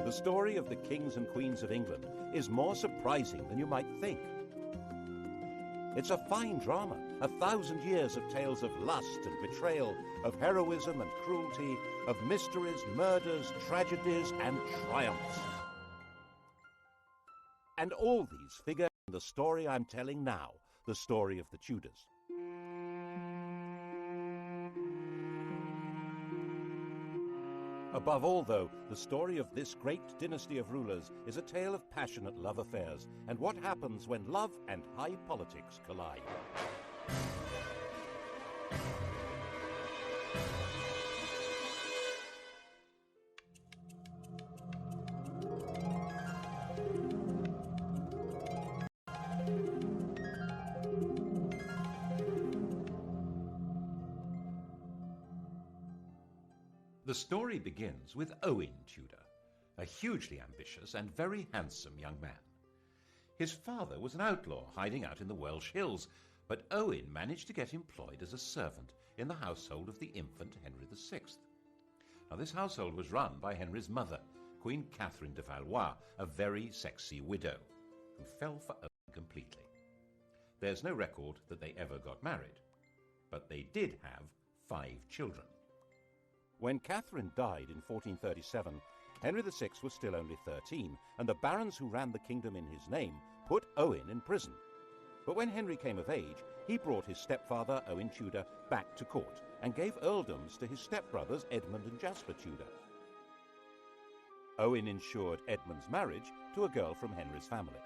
The story of the kings and queens of England is more surprising than you might think. It's a fine drama, 1,000 years of tales of lust and betrayal, of heroism and cruelty, of mysteries, murders, tragedies, and triumphs. And all these figure in the story I'm telling now, the story of the Tudors. Above all, though, the story of this great dynasty of rulers is a tale of passionate love affairs and what happens when love and high politics collide. The story begins with Owen Tudor, a hugely ambitious and very handsome young man. His father was an outlaw hiding out in the Welsh hills, but Owen managed to get employed as a servant in the household of the infant Henry VI. Now, this household was run by Henry's mother, Queen Catherine de Valois, a very sexy widow, who fell for Owen completely. There's no record that they ever got married, but they did have 5 children. When Catherine died in 1437, Henry VI was still only 13, and the barons who ran the kingdom in his name put Owen in prison. But when Henry came of age, he brought his stepfather, Owen Tudor, back to court and gave earldoms to his stepbrothers Edmund and Jasper Tudor. Owen ensured Edmund's marriage to a girl from Henry's family.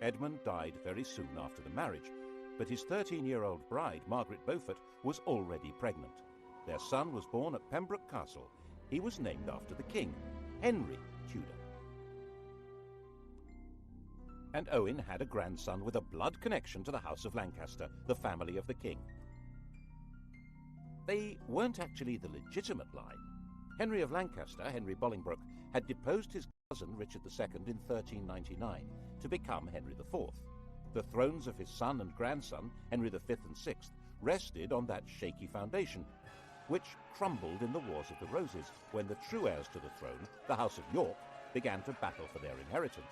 Edmund died very soon after the marriage, but his 13-year-old bride, Margaret Beaufort, was already pregnant. Their son was born at Pembroke Castle. He was named after the king, Henry Tudor. And Owen had a grandson with a blood connection to the House of Lancaster, the family of the king. They weren't actually the legitimate line. Henry of Lancaster, Henry Bolingbroke, had deposed his cousin Richard II in 1399 to become Henry IV. The thrones of his son and grandson, Henry V and VI, rested on that shaky foundation, which crumbled in the Wars of the Roses when the true heirs to the throne, the House of York, began to battle for their inheritance.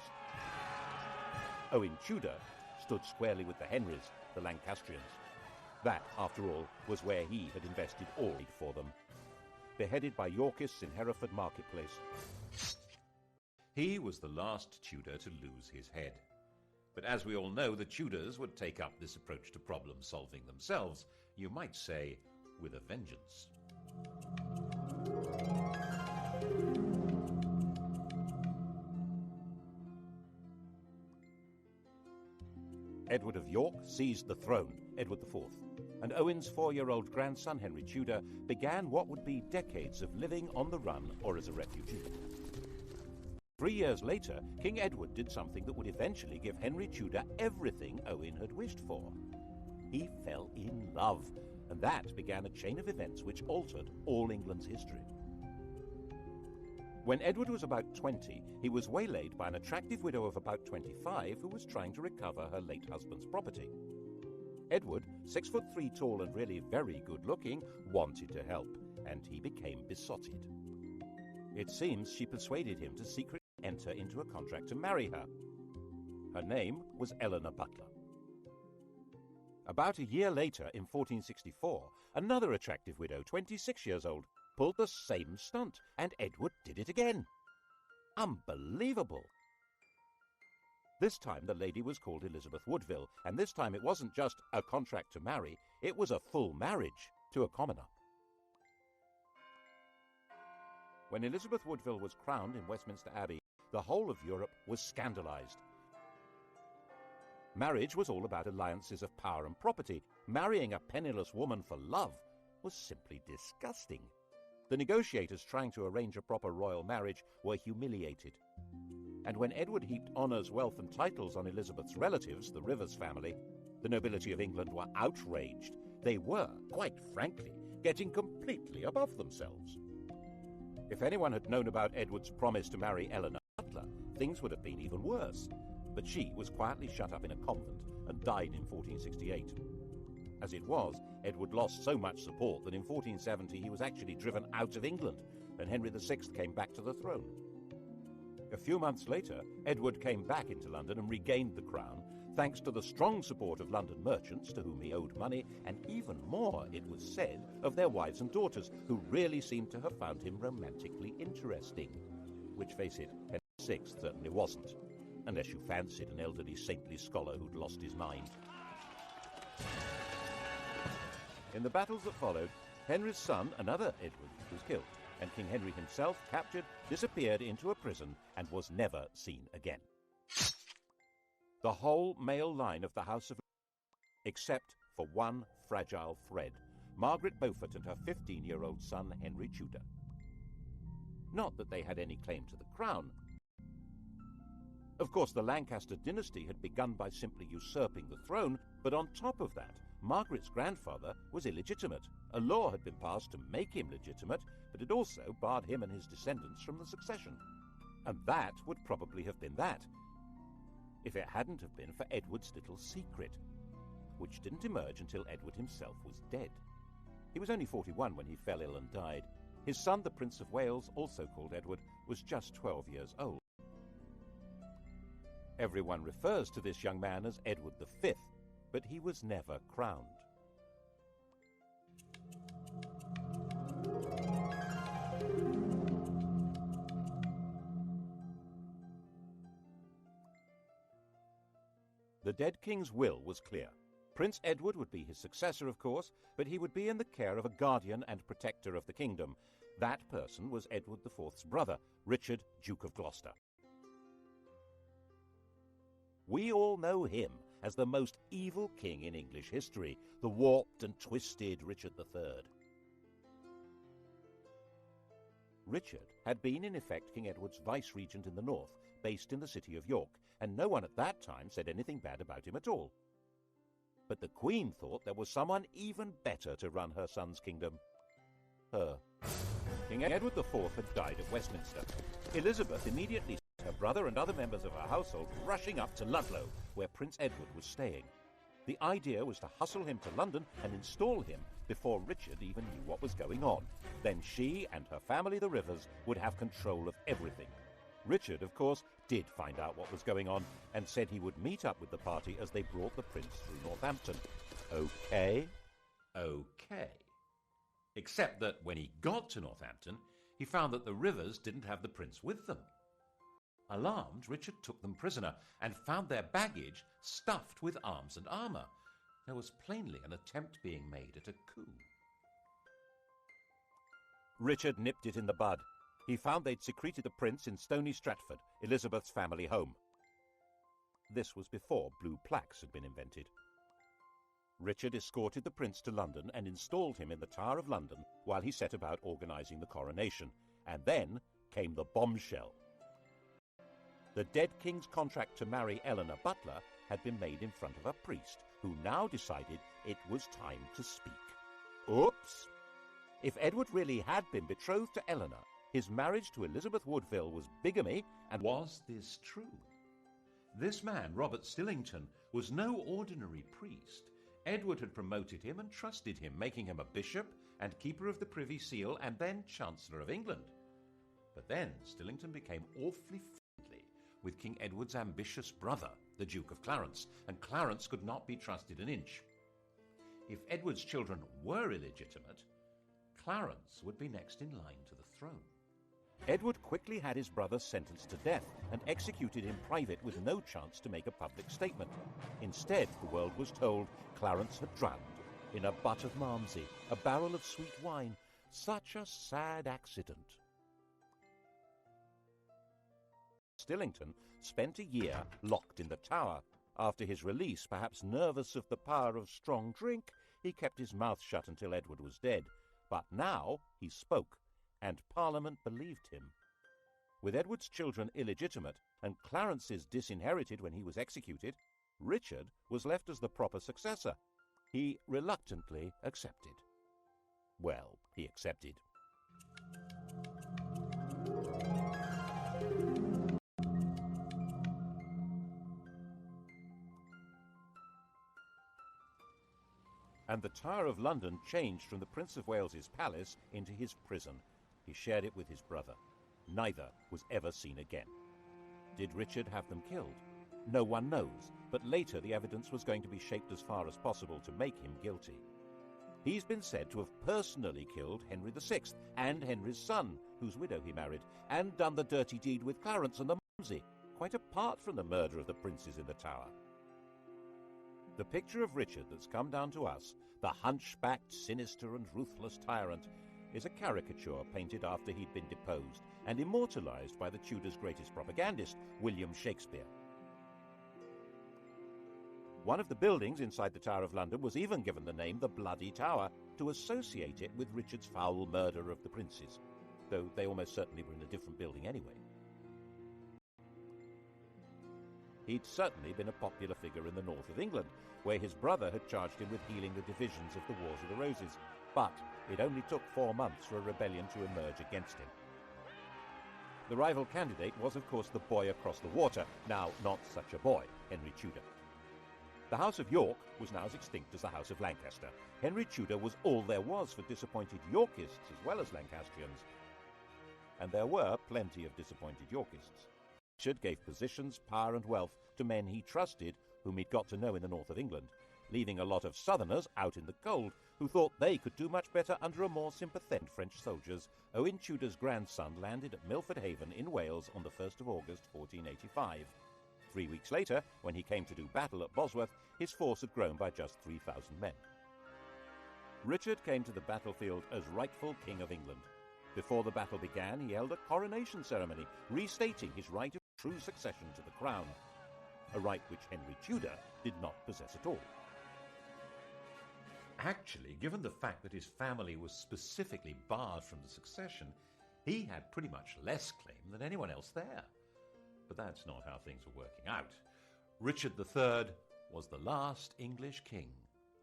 Owen Tudor stood squarely with the Henrys, the Lancastrians. That, after all, was where he had invested all aid for them. Beheaded by Yorkists in Hereford Marketplace, he was the last Tudor to lose his head. But as we all know, the Tudors would take up this approach to problem solving themselves, you might say, with a vengeance. Edward of York seized the throne, Edward IV, and Owen's 4-year-old grandson, Henry Tudor, began what would be decades of living on the run or as a refugee. 3 years later, King Edward did something that would eventually give Henry Tudor everything Owen had wished for. He fell in love, and that began a chain of events which altered all England's history. When Edward was about 20, he was waylaid by an attractive widow of about 25 who was trying to recover her late husband's property. Edward, 6'3" tall and really very good-looking, wanted to help, and he became besotted. It seems she persuaded him to secretly enter into a contract to marry her. Her name was Eleanor Butler. About a year later, in 1464, another attractive widow, 26 years old, pulled the same stunt, and Edward did it again. Unbelievable! This time the lady was called Elizabeth Woodville, and this time it wasn't just a contract to marry, it was a full marriage to a commoner. When Elizabeth Woodville was crowned in Westminster Abbey, the whole of Europe was scandalized. Marriage was all about alliances of power and property. Marrying a penniless woman for love was simply disgusting. The negotiators trying to arrange a proper royal marriage were humiliated. And when Edward heaped honours, wealth and titles on Elizabeth's relatives, the Rivers family, the nobility of England were outraged. They were, quite frankly, getting completely above themselves. If anyone had known about Edward's promise to marry Eleanor Butler, things would have been even worse. But she was quietly shut up in a convent and died in 1468. As it was, Edward lost so much support that in 1470 he was actually driven out of England, and Henry VI came back to the throne. A few months later, Edward came back into London and regained the crown, thanks to the strong support of London merchants to whom he owed money, and even more, it was said, of their wives and daughters, who really seemed to have found him romantically interesting. Which, face it, Henry VI certainly wasn't, unless you fancied an elderly saintly scholar who'd lost his mind. In the battles that followed, Henry's son, another Edward, was killed, and King Henry himself, captured, disappeared into a prison and was never seen again. The whole male line of the House of, except for one fragile thread, Margaret Beaufort and her 15-year-old son Henry Tudor. Not that they had any claim to the crown. Of course, the Lancaster dynasty had begun by simply usurping the throne, but on top of that, Margaret's grandfather was illegitimate. A law had been passed to make him legitimate, but it also barred him and his descendants from the succession. And that would probably have been that, if it hadn't have been for Edward's little secret, which didn't emerge until Edward himself was dead. He was only 41 when he fell ill and died. His son, the Prince of Wales, also called Edward, was just 12 years old. Everyone refers to this young man as Edward V, but he was never crowned. The dead king's will was clear. Prince Edward would be his successor, of course, but he would be in the care of a guardian and protector of the kingdom. That person was Edward IV's brother, Richard, Duke of Gloucester. We all know him as the most evil king in English history, the warped and twisted Richard III. Richard had been, in effect, King Edward's vice-regent in the north, based in the city of York, and no one at that time said anything bad about him at all. But the Queen thought there was someone even better to run her son's kingdom. Her. King Edward IV had died at Westminster. Elizabeth immediately sent her brother and other members of her household rushing up to Ludlow, where Prince Edward was staying. The idea was to hustle him to London and install him before Richard even knew what was going on. Then she and her family, the Rivers, would have control of everything. Richard, of course, did find out what was going on and said he would meet up with the party as they brought the prince through Northampton. Okay? Okay. Except that when he got to Northampton, he found that the Rivers didn't have the prince with them. Alarmed, Richard took them prisoner and found their baggage stuffed with arms and armour. There was plainly an attempt being made at a coup. Richard nipped it in the bud. He found they'd secreted the prince in Stony Stratford, Elizabeth's family home. This was before blue plaques had been invented. Richard escorted the prince to London and installed him in the Tower of London while he set about organising the coronation. And then came the bombshell. The dead king's contract to marry Eleanor Butler had been made in front of a priest, who now decided it was time to speak. Oops! If Edward really had been betrothed to Eleanor, his marriage to Elizabeth Woodville was bigamy, and was this true? This man, Robert Stillington, was no ordinary priest. Edward had promoted him and trusted him, making him a bishop and keeper of the Privy Seal and then Chancellor of England. But then Stillington became awfully friendly with King Edward's ambitious brother, the Duke of Clarence, and Clarence could not be trusted an inch. If Edward's children were illegitimate, Clarence would be next in line to the throne. Edward quickly had his brother sentenced to death and executed in private with no chance to make a public statement. Instead, the world was told Clarence had drowned in a butt of Malmsey, a barrel of sweet wine. Such a sad accident. Stillington spent a year locked in the Tower. After his release, perhaps nervous of the power of strong drink, he kept his mouth shut until Edward was dead. But now he spoke, and Parliament believed him. With Edward's children illegitimate and Clarence's disinherited when he was executed, Richard was left as the proper successor. He reluctantly accepted. Well, he accepted. And the Tower of London changed from the Prince of Wales's palace into his prison. He shared it with his brother. Neither was ever seen again. Did Richard have them killed? No one knows, but later the evidence was going to be shaped as far as possible to make him guilty. He's been said to have personally killed Henry VI and Henry's son, whose widow he married, and done the dirty deed with Clarence and the Mumsy, quite apart from the murder of the princes in the Tower. The picture of Richard that's come down to us, the hunchbacked, sinister and ruthless tyrant, is a caricature painted after he'd been deposed and immortalised by the Tudors' greatest propagandist, William Shakespeare. One of the buildings inside the Tower of London was even given the name the Bloody Tower to associate it with Richard's foul murder of the princes, though they almost certainly were in a different building anyway. He'd certainly been a popular figure in the north of England, where his brother had charged him with healing the divisions of the Wars of the Roses, but it only took 4 months for a rebellion to emerge against him. The rival candidate was, of course, the boy across the water, now not such a boy, Henry Tudor. The House of York was now as extinct as the House of Lancaster. Henry Tudor was all there was for disappointed Yorkists as well as Lancastrians. And there were plenty of disappointed Yorkists. Richard gave positions, power and wealth to men he trusted, whom he'd got to know in the north of England, leaving a lot of southerners out in the cold who thought they could do much better under a more sympathetic French soldiers. Owen Tudor's grandson landed at Milford Haven in Wales on the 1st of August 1485. 3 weeks later, when he came to do battle at Bosworth, his force had grown by just 3,000 men. Richard came to the battlefield as rightful King of England. Before the battle began, he held a coronation ceremony, restating his right of true succession to the crown, a right which Henry Tudor did not possess at all. Actually, given the fact that his family was specifically barred from the succession, he had pretty much less claim than anyone else there. But that's not how things were working out. Richard III was the last English king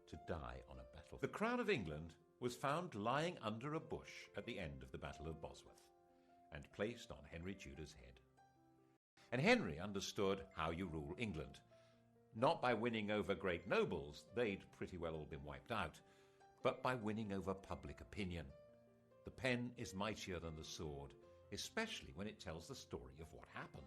to die on a battlefield. The crown of England was found lying under a bush at the end of the Battle of Bosworth and placed on Henry Tudor's head. And Henry understood how you rule England. Not by winning over great nobles, they'd pretty well all been wiped out, but by winning over public opinion. The pen is mightier than the sword, especially when it tells the story of what happened.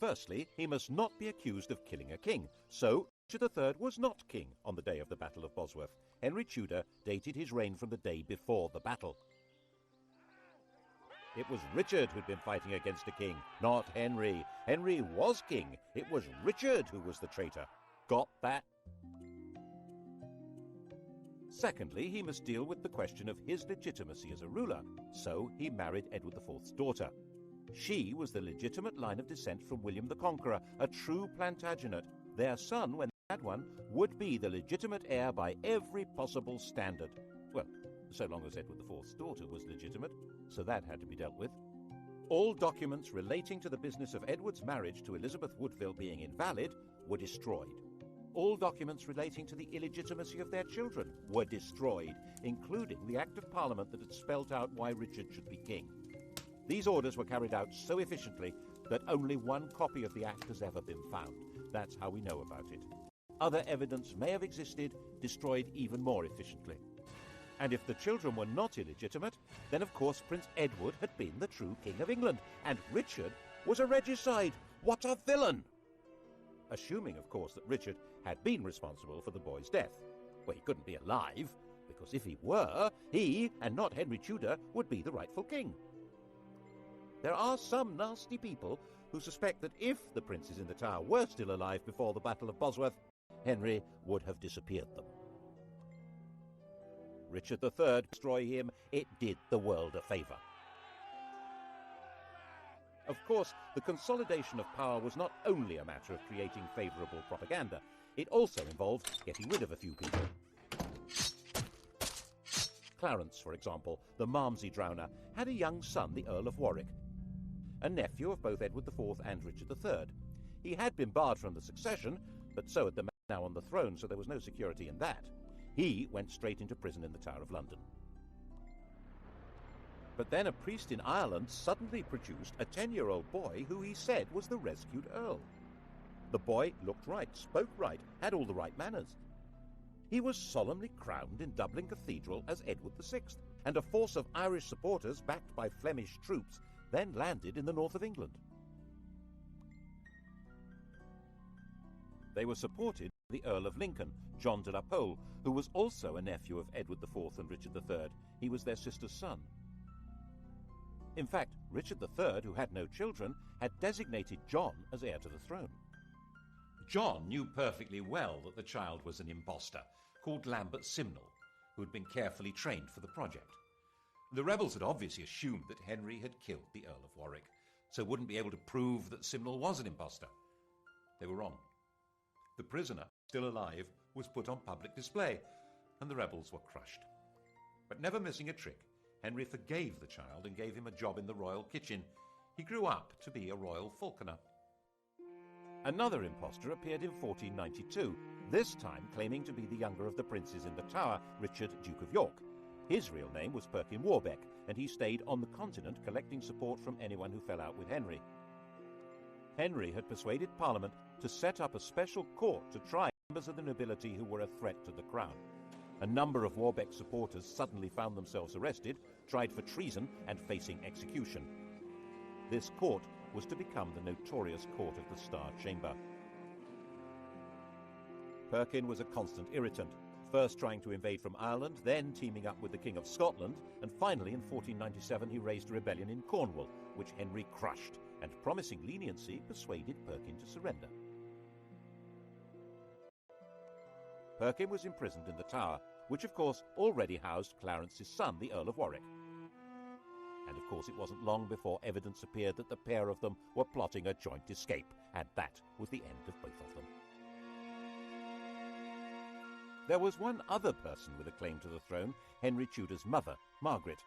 Firstly, he must not be accused of killing a king, so Richard III was not king on the day of the Battle of Bosworth. Henry Tudor dated his reign from the day before the battle. It was Richard who'd been fighting against a king, not Henry. Henry was king. It was Richard who was the traitor. Got that? Secondly, he must deal with the question of his legitimacy as a ruler, so he married Edward IV's daughter. She was the legitimate line of descent from William the Conqueror, a true Plantagenet. Their son, when they had one, would be the legitimate heir by every possible standard. Well, so long as Edward IV's daughter was legitimate, so that had to be dealt with. All documents relating to the business of Edward's marriage to Elizabeth Woodville being invalid were destroyed. All documents relating to the illegitimacy of their children were destroyed, including the Act of Parliament that had spelt out why Richard should be king. These orders were carried out so efficiently that only one copy of the Act has ever been found. That's how we know about it. Other evidence may have existed, destroyed even more efficiently. And if the children were not illegitimate, then of course Prince Edward had been the true King of England, and Richard was a regicide. What a villain! Assuming, of course, that Richard had been responsible for the boy's death. Well, he couldn't be alive, because if he were, he, and not Henry Tudor, would be the rightful king. There are some nasty people who suspect that if the princes in the Tower were still alive before the Battle of Bosworth, Henry would have disappeared them. Richard III destroy him, it did the world a favour. Of course, the consolidation of power was not only a matter of creating favourable propaganda, it also involved getting rid of a few people. Clarence, for example, the Malmsey drowner, had a young son, the Earl of Warwick, a nephew of both Edward IV and Richard III. He had been barred from the succession, but so had the man now on the throne, so there was no security in that. He went straight into prison in the Tower of London. But then a priest in Ireland suddenly produced a 10-year-old boy who he said was the rescued Earl. The boy looked right, spoke right, had all the right manners. He was solemnly crowned in Dublin Cathedral as Edward VI, and a force of Irish supporters backed by Flemish troops then landed in the north of England. They were supported by the Earl of Lincoln, John de la Pole, who was also a nephew of Edward IV and Richard III. He was their sister's son. In fact, Richard III, who had no children, had designated John as heir to the throne. John knew perfectly well that the child was an impostor, called Lambert Simnel, who had been carefully trained for the project. The rebels had obviously assumed that Henry had killed the Earl of Warwick, so wouldn't be able to prove that Simnel was an impostor. They were wrong. The prisoner, still alive, was put on public display, and the rebels were crushed. But never missing a trick, Henry forgave the child and gave him a job in the royal kitchen. He grew up to be a royal falconer. Another impostor appeared in 1492, this time claiming to be the younger of the princes in the Tower, Richard, Duke of York. His real name was Perkin Warbeck, and he stayed on the continent collecting support from anyone who fell out with Henry. Henry had persuaded Parliament to set up a special court to try members of the nobility who were a threat to the crown. A number of Warbeck's supporters suddenly found themselves arrested, tried for treason, and facing execution. This court was to become the notorious Court of the Star Chamber. Perkin was a constant irritant, first trying to invade from Ireland, then teaming up with the King of Scotland, and finally in 1497 he raised a rebellion in Cornwall, which Henry crushed, and promising leniency persuaded Perkin to surrender. Perkin was imprisoned in the Tower, which of course already housed Clarence's son, the Earl of Warwick. And of course it wasn't long before evidence appeared that the pair of them were plotting a joint escape, and that was the end of both of them. There was one other person with a claim to the throne, Henry Tudor's mother, Margaret.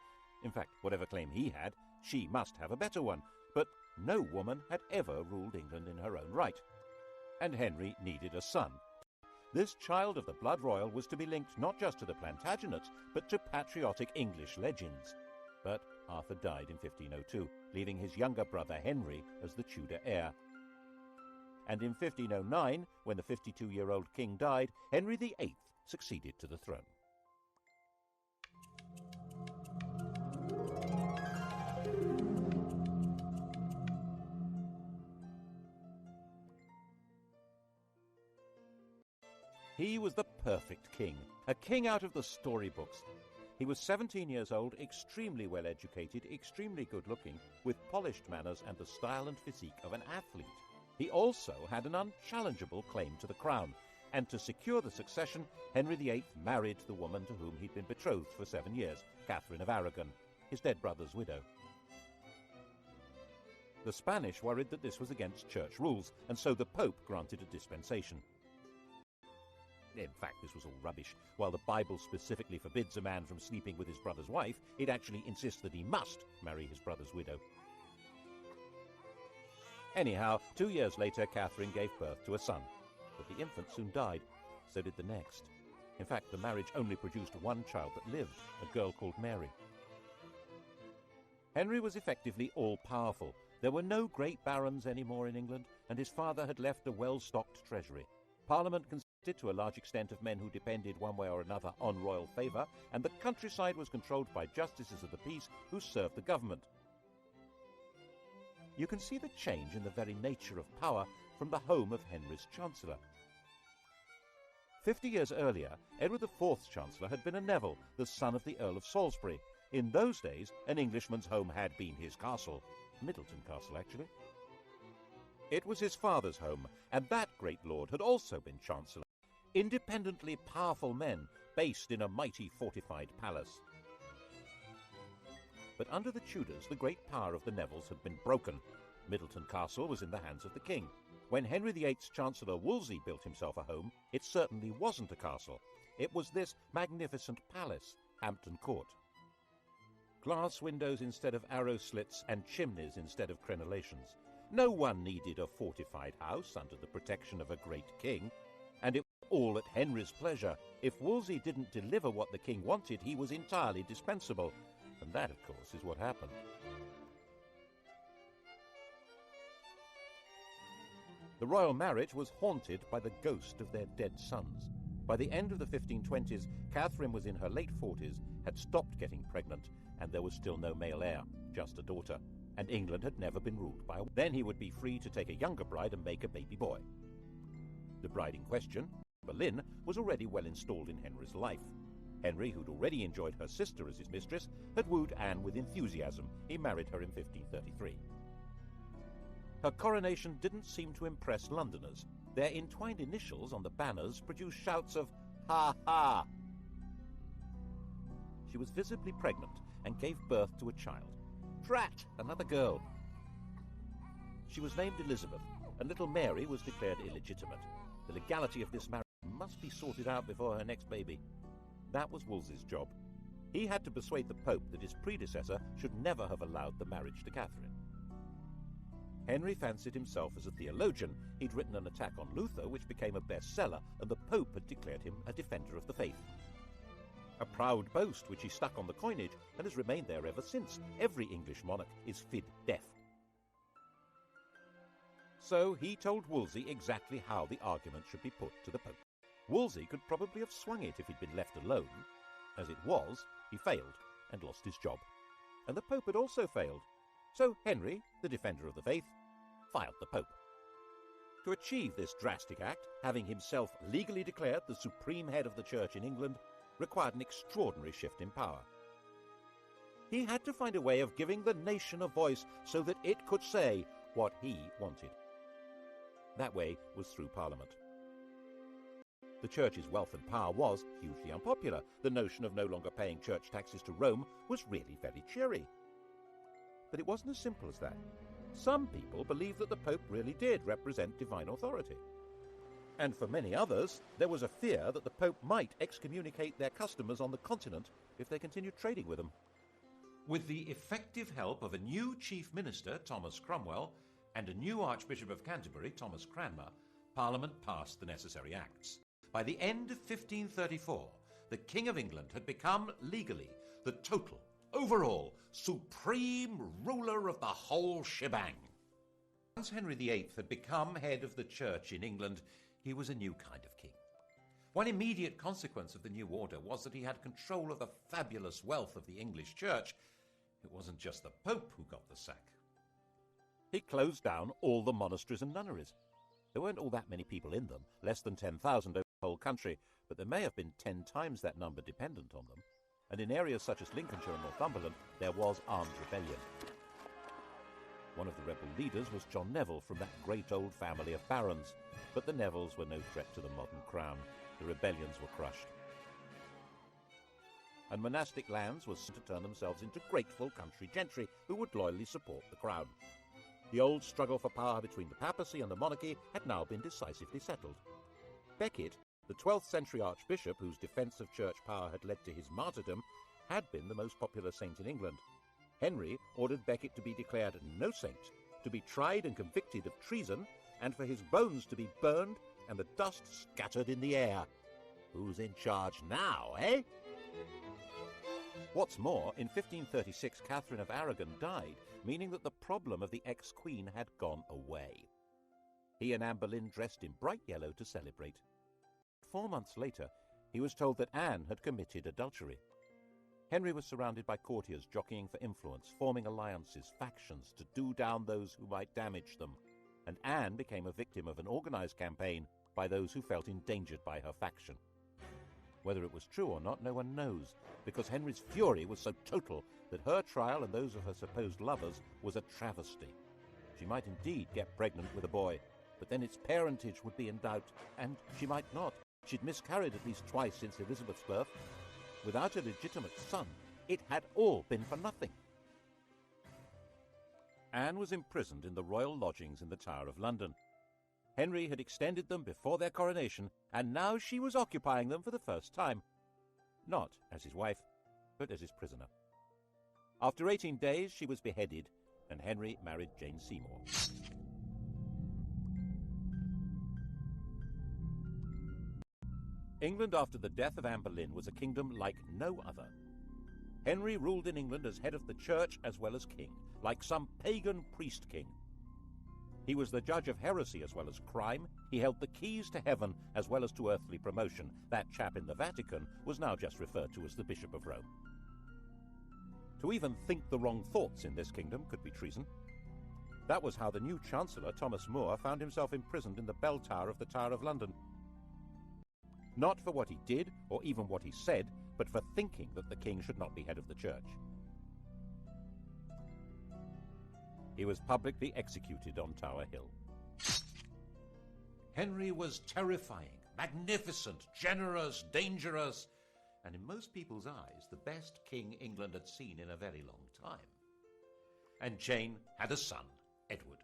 In fact, whatever claim he had, she must have a better one, but no woman had ever ruled England in her own right. And Henry needed a son. This child of the blood royal was to be linked not just to the Plantagenets, but to patriotic English legends. But Arthur died in 1502, leaving his younger brother Henry as the Tudor heir. And in 1509, when the 52-year-old king died, Henry VIII succeeded to the throne. He was the perfect king, a king out of the storybooks. He was 17 years old, extremely well educated, extremely good looking, with polished manners and the style and physique of an athlete. He also had an unchallengeable claim to the crown, and to secure the succession, Henry VIII married the woman to whom he'd been betrothed for 7 years, Catherine of Aragon, his dead brother's widow. The Spanish worried that this was against church rules, and so the Pope granted a dispensation. In fact, this was all rubbish. While the Bible specifically forbids a man from sleeping with his brother's wife, it actually insists that he must marry his brother's widow. Anyhow, 2 years later, Catherine gave birth to a son, but the infant soon died. So did the next. In fact, the marriage only produced one child that lived, a girl called Mary. Henry was effectively all-powerful. There were no great barons anymore in England, and his father had left a well-stocked treasury. Parliament consisted to a large extent of men who depended one way or another on royal favour, and the countryside was controlled by justices of the peace who served the government. You can see the change in the very nature of power from the home of Henry's Chancellor. 50 years earlier, Edward IV's Chancellor had been a Neville, the son of the Earl of Salisbury. In those days, an Englishman's home had been his castle. Middleton Castle, actually. It was his father's home, and that great lord had also been Chancellor. Independently powerful men, based in a mighty fortified palace. But under the Tudors, the great power of the Nevilles had been broken. Middleton Castle was in the hands of the king. When Henry VIII's Chancellor Wolsey built himself a home, it certainly wasn't a castle. It was this magnificent palace, Hampton Court. Glass windows instead of arrow slits and chimneys instead of crenellations. No one needed a fortified house under the protection of a great king, and it was all at Henry's pleasure. If Wolsey didn't deliver what the king wanted, he was entirely dispensable. And that, of course, is what happened. The royal marriage was haunted by the ghost of their dead sons. By the end of the 1520s, Catherine was in her late 40s, had stopped getting pregnant, and there was still no male heir, just a daughter. And England had never been ruled by a... Then he would be free to take a younger bride and make a baby boy. The bride in question, Boleyn, was already well installed in Henry's life. Henry, who'd already enjoyed her sister as his mistress, had wooed Anne with enthusiasm. He married her in 1533. Her coronation didn't seem to impress Londoners. Their entwined initials on the banners produced shouts of, "Ha ha!" She was visibly pregnant and gave birth to a child. Drat! Another girl. She was named Elizabeth, and little Mary was declared illegitimate. The legality of this marriage must be sorted out before her next baby. That was Wolsey's job. He had to persuade the Pope that his predecessor should never have allowed the marriage to Catherine. Henry fancied himself as a theologian. He'd written an attack on Luther, which became a bestseller, and the Pope had declared him a defender of the faith. A proud boast which he stuck on the coinage and has remained there ever since. Every English monarch is fid deaf. So he told Wolsey exactly how the argument should be put to the Pope. Wolsey could probably have swung it if he'd been left alone. As it was, he failed and lost his job. And the Pope had also failed. So Henry, the defender of the faith, fired the Pope. To achieve this drastic act, having himself legally declared the supreme head of the Church in England, required an extraordinary shift in power. He had to find a way of giving the nation a voice so that it could say what he wanted. That way was through Parliament. The Church's wealth and power was hugely unpopular. The notion of no longer paying church taxes to Rome was really very cheery. But it wasn't as simple as that. Some people believed that the Pope really did represent divine authority. And for many others, there was a fear that the Pope might excommunicate their customers on the continent if they continued trading with them. With the effective help of a new chief minister, Thomas Cromwell, and a new Archbishop of Canterbury, Thomas Cranmer, Parliament passed the necessary acts. By the end of 1534, the King of England had become legally the total, overall, supreme ruler of the whole shebang. Once Henry VIII had become head of the Church in England, he was a new kind of king. One immediate consequence of the new order was that he had control of the fabulous wealth of the English Church. It wasn't just the Pope who got the sack. He closed down all the monasteries and nunneries. There weren't all that many people in them, less than 10,000 over the whole country, but there may have been 10 times that number dependent on them. And in areas such as Lincolnshire and Northumberland, there was armed rebellion. One of the rebel leaders was John Neville from that great old family of barons, but the Nevilles were no threat to the modern crown. The rebellions were crushed. And monastic lands were to turn themselves into grateful country gentry who would loyally support the crown. The old struggle for power between the papacy and the monarchy had now been decisively settled. Becket, the 12th century archbishop whose defence of church power had led to his martyrdom, had been the most popular saint in England. Henry ordered Becket to be declared no saint, to be tried and convicted of treason, and for his bones to be burned and the dust scattered in the air. Who's in charge now, eh? What's more, in 1536 Catherine of Aragon died, meaning that the problem of the ex-queen had gone away. He and Anne Boleyn dressed in bright yellow to celebrate. 4 months later, he was told that Anne had committed adultery. Henry was surrounded by courtiers jockeying for influence, forming alliances, factions, to do down those who might damage them. And Anne became a victim of an organised campaign by those who felt endangered by her faction. Whether it was true or not, no one knows, because Henry's fury was so total that her trial and those of her supposed lovers was a travesty. She might indeed get pregnant with a boy, but then its parentage would be in doubt, and she might not. She'd miscarried at least twice since Elizabeth's birth. Without a legitimate son, it had all been for nothing. Anne was imprisoned in the royal lodgings in the Tower of London. Henry had extended them before their coronation, and now she was occupying them for the first time. Not as his wife, but as his prisoner. After 18 days, she was beheaded, and Henry married Jane Seymour. England after the death of Anne Boleyn was a kingdom like no other. Henry ruled in England as head of the church as well as king, like some pagan priest-king. He was the judge of heresy as well as crime. He held the keys to heaven as well as to earthly promotion. That chap in the Vatican was now just referred to as the Bishop of Rome. To even think the wrong thoughts in this kingdom could be treason. That was how the new Chancellor, Thomas More, found himself imprisoned in the bell tower of the Tower of London. Not for what he did or even what he said, but for thinking that the king should not be head of the church. He was publicly executed on Tower Hill. Henry was terrifying, magnificent, generous, dangerous, and in most people's eyes, the best king England had seen in a very long time. And Jane had a son, Edward.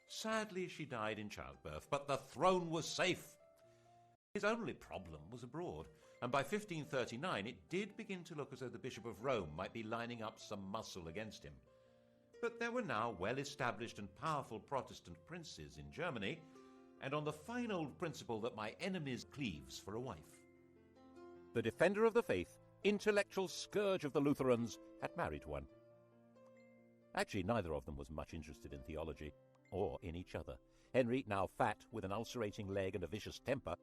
Sadly, she died in childbirth, but the throne was safe. His only problem was abroad, and by 1539 it did begin to look as though the Bishop of Rome might be lining up some muscle against him. But there were now well-established and powerful Protestant princes in Germany, and on the fine old principle that my enemy's cleaves for a wife. The defender of the faith, intellectual scourge of the Lutherans, had married one. Actually, neither of them was much interested in theology, or in each other. Henry, now fat, with an ulcerating leg and a vicious temper,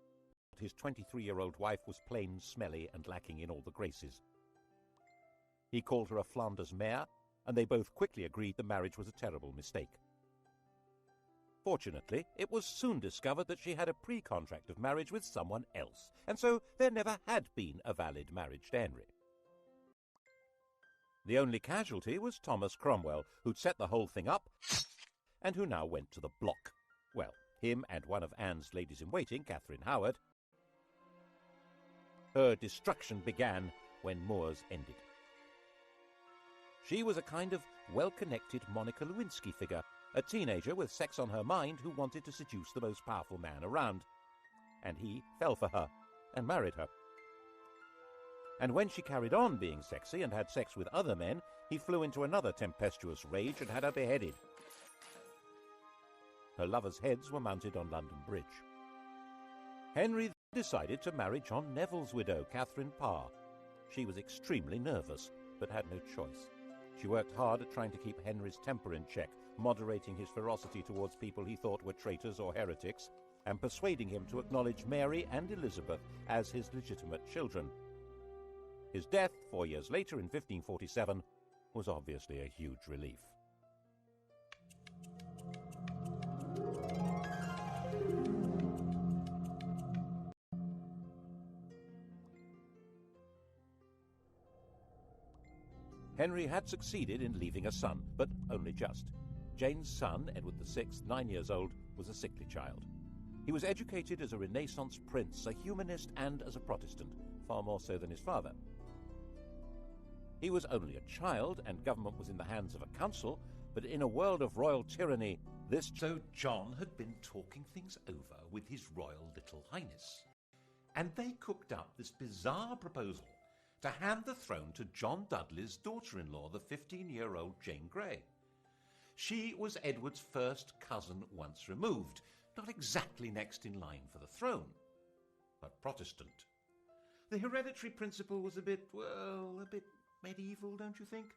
his 23-year-old wife was plain, smelly, and lacking in all the graces. He called her a Flanders mare, and they both quickly agreed the marriage was a terrible mistake. Fortunately, it was soon discovered that she had a pre-contract of marriage with someone else, and so there never had been a valid marriage to Henry. The only casualty was Thomas Cromwell, who'd set the whole thing up, and who now went to the block. Well, him and one of Anne's ladies-in-waiting, Catherine Howard. Her destruction began when More's ended. She was a kind of well-connected Monica Lewinsky figure, a teenager with sex on her mind who wanted to seduce the most powerful man around. And he fell for her and married her. And when she carried on being sexy and had sex with other men, he flew into another tempestuous rage and had her beheaded. Her lovers' heads were mounted on London Bridge. Henry decided to marry John Neville's widow, Catherine Parr. She was extremely nervous, but had no choice. She worked hard at trying to keep Henry's temper in check, moderating his ferocity towards people he thought were traitors or heretics, and persuading him to acknowledge Mary and Elizabeth as his legitimate children. His death, 4 years later in 1547, was obviously a huge relief. Henry had succeeded in leaving a son, but only just. Jane's son, Edward VI, 9 years old, was a sickly child. He was educated as a Renaissance prince, a humanist, and as a Protestant, far more so than his father. He was only a child, and government was in the hands of a council, but in a world of royal tyranny, So John had been talking things over with His Royal Little Highness, and they cooked up this bizarre proposal to hand the throne to John Dudley's daughter-in-law, the 15-year-old Jane Grey. She was Edward's first cousin once removed, not exactly next in line for the throne, but Protestant. The hereditary principle was a bit medieval, don't you think?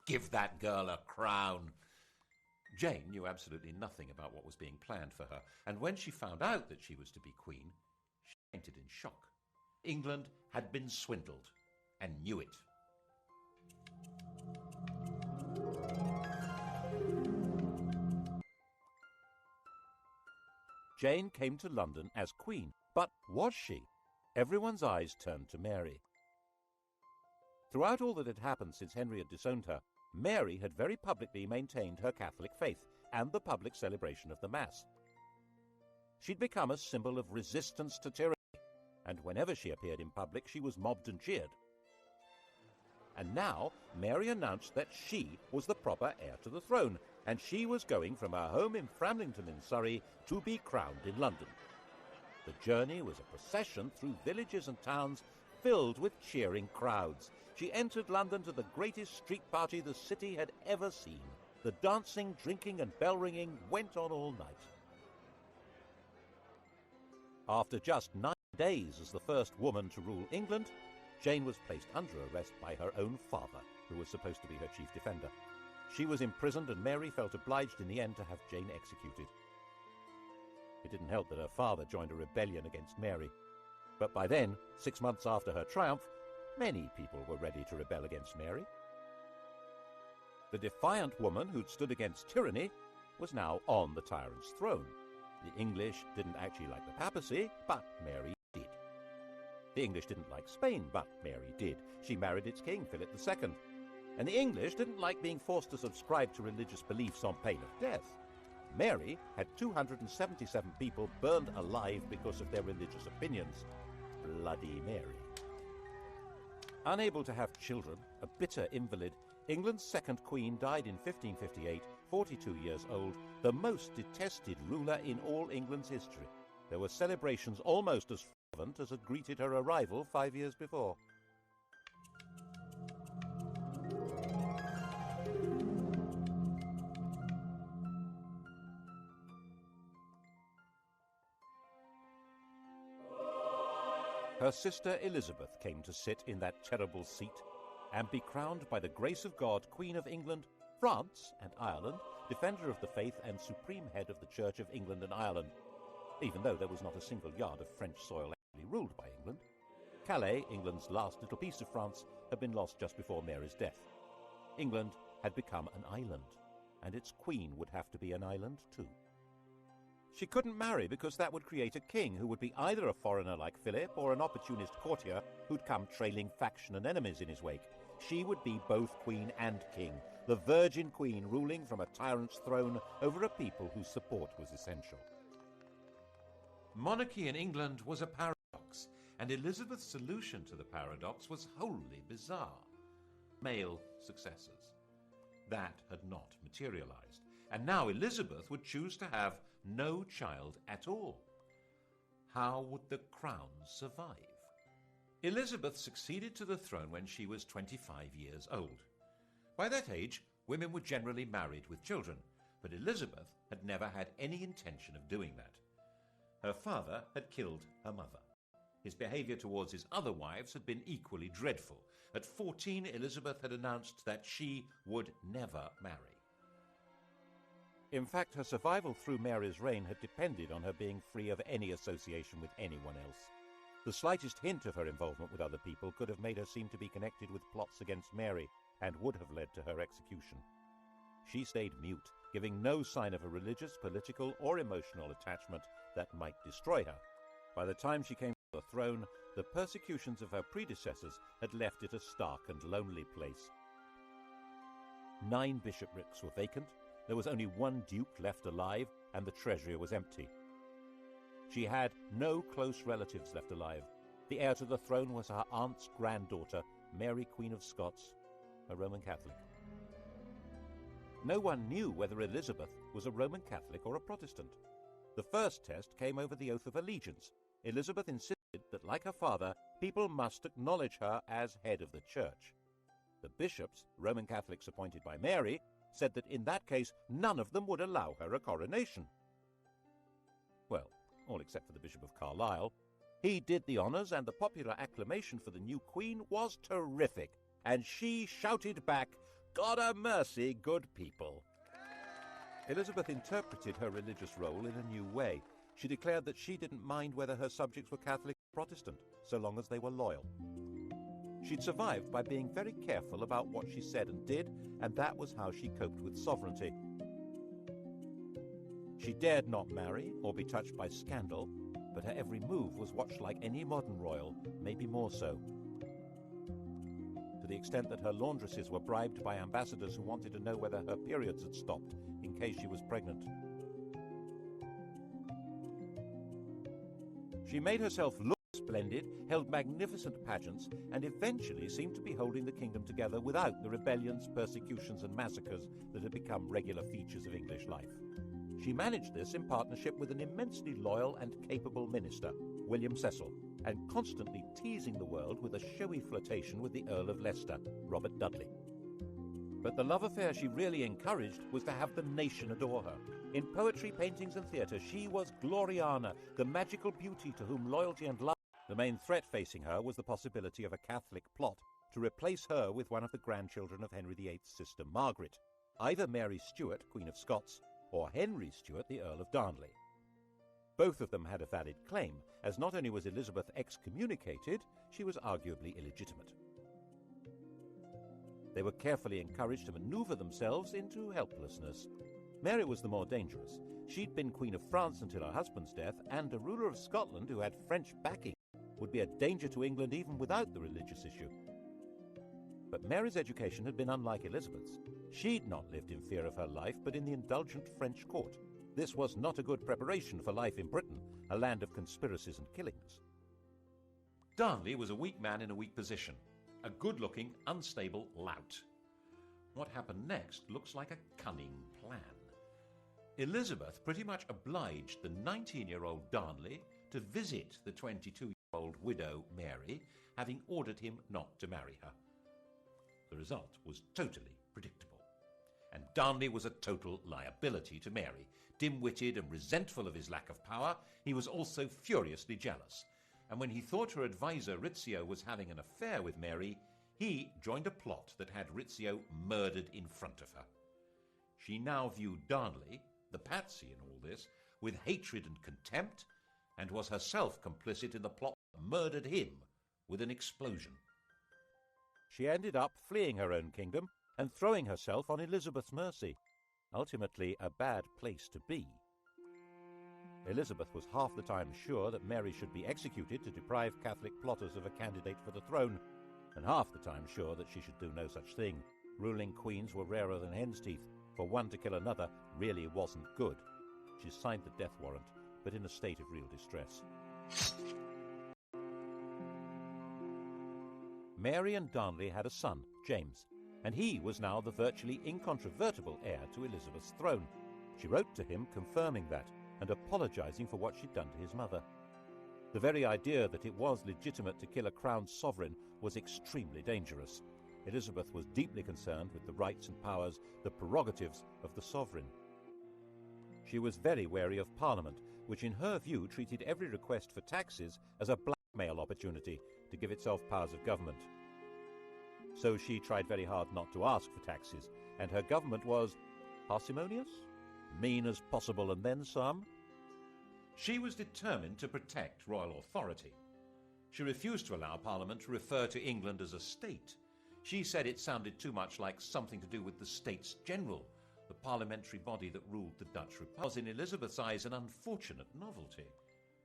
Give that girl a crown. Jane knew absolutely nothing about what was being planned for her, and when she found out that she was to be queen, she fainted in shock. England had been swindled, and knew it. Jane came to London as queen. But was she? Everyone's eyes turned to Mary. Throughout all that had happened since Henry had disowned her, Mary had very publicly maintained her Catholic faith and the public celebration of the Mass. She'd become a symbol of resistance to tyranny, and whenever she appeared in public, she was mobbed and cheered. And now Mary announced that she was the proper heir to the throne, and she was going from her home in Framlington in Surrey to be crowned in London. The journey was a procession through villages and towns filled with cheering crowds. She entered London to the greatest street party the city had ever seen. The dancing, drinking and bell-ringing went on all night. After just 9 days as the first woman to rule England, Jane was placed under arrest by her own father, who was supposed to be her chief defender. She was imprisoned, and Mary felt obliged in the end to have Jane executed. It didn't help that her father joined a rebellion against Mary. But by then, 6 months after her triumph, many people were ready to rebel against Mary. The defiant woman who'd stood against tyranny was now on the tyrant's throne. The English didn't actually like the papacy, but Mary did. The English didn't like Spain, but Mary did. She married its king, Philip II. And the English didn't like being forced to subscribe to religious beliefs on pain of death. Mary had 277 people burned alive because of their religious opinions. Bloody Mary. Unable to have children, a bitter invalid, England's second queen died in 1558, 42 years old, the most detested ruler in all England's history. There were celebrations almost as fervent as had greeted her arrival 5 years before. Her sister Elizabeth came to sit in that terrible seat and be crowned by the grace of God Queen of England, France and Ireland, defender of the faith and supreme head of the Church of England and Ireland, even though there was not a single yard of French soil actually ruled by England. Calais, England's last little piece of France, had been lost just before Mary's death. England had become an island, and its queen would have to be an island too. She couldn't marry because that would create a king who would be either a foreigner like Philip or an opportunist courtier who'd come trailing faction and enemies in his wake. She would be both queen and king, the virgin queen ruling from a tyrant's throne over a people whose support was essential. Monarchy in England was a paradox, and Elizabeth's solution to the paradox was wholly bizarre. Male successors. That had not materialized, and now Elizabeth would choose to have no child at all. How would the crown survive? Elizabeth succeeded to the throne when she was 25 years old. By that age, women were generally married with children, but Elizabeth had never had any intention of doing that. Her father had killed her mother. His behavior towards his other wives had been equally dreadful. At 14, Elizabeth had announced that she would never marry. In fact, her survival through Mary's reign had depended on her being free of any association with anyone else. The slightest hint of her involvement with other people could have made her seem to be connected with plots against Mary and would have led to her execution. She stayed mute, giving no sign of a religious, political, or emotional attachment that might destroy her. By the time she came to the throne, the persecutions of her predecessors had left it a stark and lonely place. 9 bishoprics were vacant. There was only 1 duke left alive, and the treasury was empty. She had no close relatives left alive. The heir to the throne was her aunt's granddaughter, Mary, Queen of Scots, a Roman Catholic. No one knew whether Elizabeth was a Roman Catholic or a Protestant. The first test came over the oath of allegiance. Elizabeth insisted that, like her father, people must acknowledge her as head of the church. The bishops, Roman Catholics appointed by Mary, said that in that case none of them would allow her a coronation. Well, all except for the Bishop of Carlisle. He did the honours, and the popular acclamation for the new queen was terrific, and she shouted back, "God a mercy, good people." Elizabeth interpreted her religious role in a new way. She declared that she didn't mind whether her subjects were Catholic or Protestant, so long as they were loyal. She'd survived by being very careful about what she said and did, and that was how she coped with sovereignty. She dared not marry or be touched by scandal, but her every move was watched like any modern royal, maybe more so. To the extent that her laundresses were bribed by ambassadors who wanted to know whether her periods had stopped in case she was pregnant. She made herself look splendid, held magnificent pageants, and eventually seemed to be holding the kingdom together without the rebellions, persecutions, and massacres that had become regular features of English life. She managed this in partnership with an immensely loyal and capable minister, William Cecil, and constantly teasing the world with a showy flirtation with the Earl of Leicester, Robert Dudley. But the love affair she really encouraged was to have the nation adore her. In poetry, paintings, and theatre, she was Gloriana, the magical beauty to whom loyalty and love The main threat facing her was the possibility of a Catholic plot to replace her with one of the grandchildren of Henry VIII's sister Margaret, either Mary Stuart, Queen of Scots, or Henry Stuart, the Earl of Darnley. Both of them had a valid claim, as not only was Elizabeth excommunicated, she was arguably illegitimate. They were carefully encouraged to maneuver themselves into helplessness. Mary was the more dangerous. She'd been Queen of France until her husband's death, and a ruler of Scotland who had French backing would be a danger to England even without the religious issue. But Mary's education had been unlike Elizabeth's. She'd not lived in fear of her life, but in the indulgent French court. This was not a good preparation for life in Britain, a land of conspiracies and killings. Darnley was a weak man in a weak position, a good-looking, unstable lout. What happened next looks like a cunning plan. Elizabeth pretty much obliged the 19-year-old Darnley to visit the 22-year-old widow Mary, having ordered him not to marry her. The result was totally predictable. And Darnley was a total liability to Mary. Dim-witted and resentful of his lack of power, he was also furiously jealous. And when he thought her advisor Rizzio was having an affair with Mary, he joined a plot that had Rizzio murdered in front of her. She now viewed Darnley, the patsy in all this, with hatred and contempt, and was herself complicit in the plot that murdered him with an explosion. She ended up fleeing her own kingdom and throwing herself on Elizabeth's mercy. Ultimately, a bad place to be. Elizabeth was half the time sure that Mary should be executed to deprive Catholic plotters of a candidate for the throne, and half the time sure that she should do no such thing. Ruling queens were rarer than hen's teeth. For one to kill another really wasn't good. She signed the death warrant, but in a state of real distress. Mary and Darnley had a son, James, and he was now the virtually incontrovertible heir to Elizabeth's throne. She wrote to him confirming that and apologizing for what she'd done to his mother. The very idea that it was legitimate to kill a crowned sovereign was extremely dangerous. Elizabeth was deeply concerned with the rights and powers, the prerogatives of the sovereign. She was very wary of Parliament, which in her view treated every request for taxes as a blackmail opportunity to give itself powers of government. So she tried very hard not to ask for taxes, and her government was parsimonious, mean as possible, and then some. She was determined to protect royal authority. She refused to allow Parliament to refer to England as a state. She said it sounded too much like something to do with the States General, the parliamentary body that ruled the Dutch Republic. Was in Elizabeth's eyes an unfortunate novelty.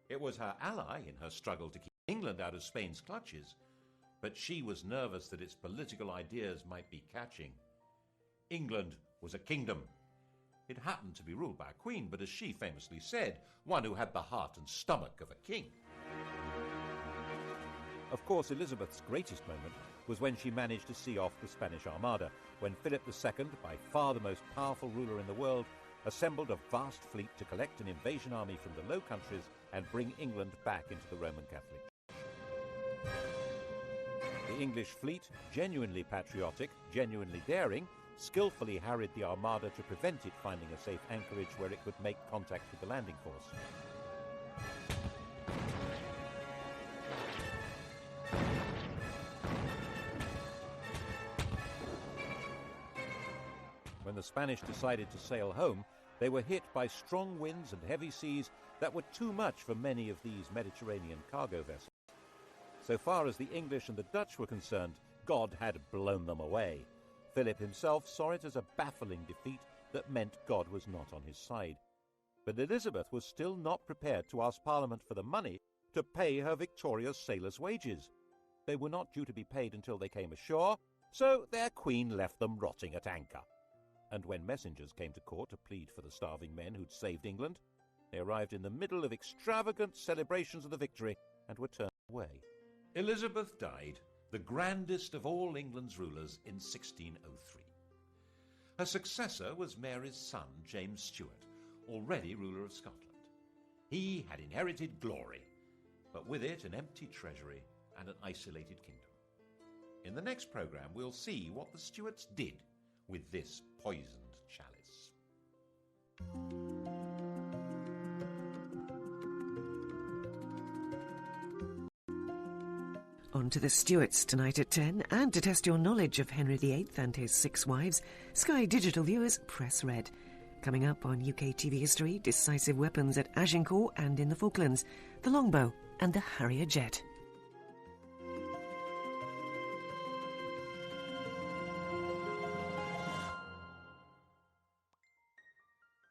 It was her ally in her struggle to keep England out of Spain's clutches, but she was nervous that its political ideas might be catching. England was a kingdom. It happened to be ruled by a queen, but as she famously said, one who had the heart and stomach of a king. Of course, Elizabeth's greatest moment was when she managed to see off the Spanish Armada, when Philip II, by far the most powerful ruler in the world, assembled a vast fleet to collect an invasion army from the Low Countries and bring England back into the Roman Catholic Church. The English fleet, genuinely patriotic, genuinely daring, skillfully harried the Armada to prevent it finding a safe anchorage where it could make contact with the landing force. When the Spanish decided to sail home, they were hit by strong winds and heavy seas that were too much for many of these Mediterranean cargo vessels. So far as the English and the Dutch were concerned, God had blown them away. Philip himself saw it as a baffling defeat that meant God was not on his side. But Elizabeth was still not prepared to ask Parliament for the money to pay her victorious sailors' wages. They were not due to be paid until they came ashore, so their queen left them rotting at anchor. And when messengers came to court to plead for the starving men who'd saved England, they arrived in the middle of extravagant celebrations of the victory and were turned away. Elizabeth died, the grandest of all England's rulers, in 1603. Her successor was Mary's son, James Stuart, already ruler of Scotland. He had inherited glory, but with it an empty treasury and an isolated kingdom. In the next programme, we'll see what the Stuarts did with this poisoned chalice. On to the Stuarts tonight at 10, and to test your knowledge of Henry VIII and his 6 wives, Sky Digital viewers press red. Coming up on UK TV history, decisive weapons at Agincourt and in the Falklands, the longbow and the Harrier jet.